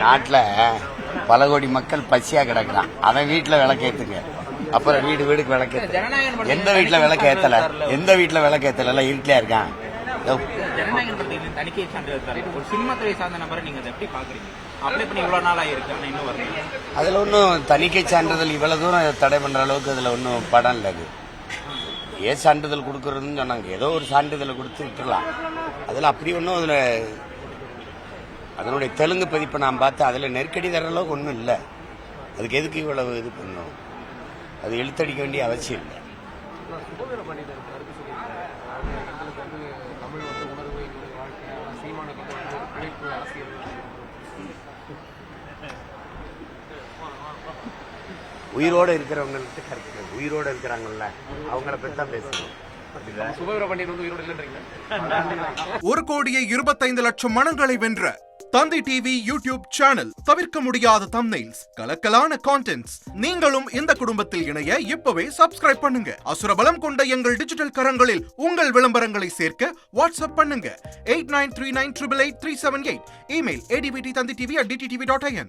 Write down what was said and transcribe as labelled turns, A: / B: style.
A: நாட்டில் பல கோடி மக்கள் பசியா கிடக்குறான். அவன் வீட்டில் விளக்கேத்துங்க, அப்புறம் வீடுக்கு விளக்கேத்து. எந்த வீட்டில் விளக்கேத்தல, எந்த வீட்டில் விளக்கேத்தல, இருட்டிலே இருக்கான்.
B: தணிக்கை சான்றிதழ் ஒரு சினிமாத்துறை சார்ந்த நபரை நீங்க எப்படி பாக்குறீங்க? அப்ளை பண்ணி இவ்வளவு நாள் ஆயிருக்கு, ஆனா இன்னும் வரல.
A: அதுல ஒன்றும் தணிக்கை சான்றிதழ் இவ்வளவு தூரம் தடை பண்ற அளவுக்கு அதுல ஒன்றும் படம் இல்லை. அது ஏன் சான்றிதழ் கொடுக்கறதுன்னு சொன்னாங்க, ஏதோ ஒரு சான்றிதழை கொடுத்து விட்டுலாம். அதில் அப்படி ஒன்றும் அதில் அதனுடைய தெலுங்கு பதிப்பை நான் பார்த்து அதில் நெருக்கடி தர அளவுக்கு ஒன்றும் இல்லை. அதுக்கு எதுக்கு இவ்வளவு இது பண்ணணும்? அது எழுத்தடிக்க வேண்டிய அவசியம் இல்லை. உயிரோடு இருக்கிறவங்களுக்கு கருத்து, உயிரோடு இருக்கிறாங்கல்ல அவங்கள பற்றி தான் பேசணும்.
C: 1,25,00,000 மனங்களை வென்ற தந்தி டிவி யூடியூப் சேனல். தவிர்க்க முடியாத தம்ப்நெயில்ஸ், கலக்கலான கான்டென்ட்ஸ். நீங்களும் இந்த குடும்பத்தில் இணைய இப்பவே சப்ஸ்கிரைப் பண்ணுங்க. அசுரபலம் கொண்ட எங்கள் டிஜிட்டல் கரங்களில் உங்கள் விளம்பரங்களை சேர்க்க வாட்ஸ்அப் பண்ணுங்க. 8939888378. Email advttanditv@dttv.in.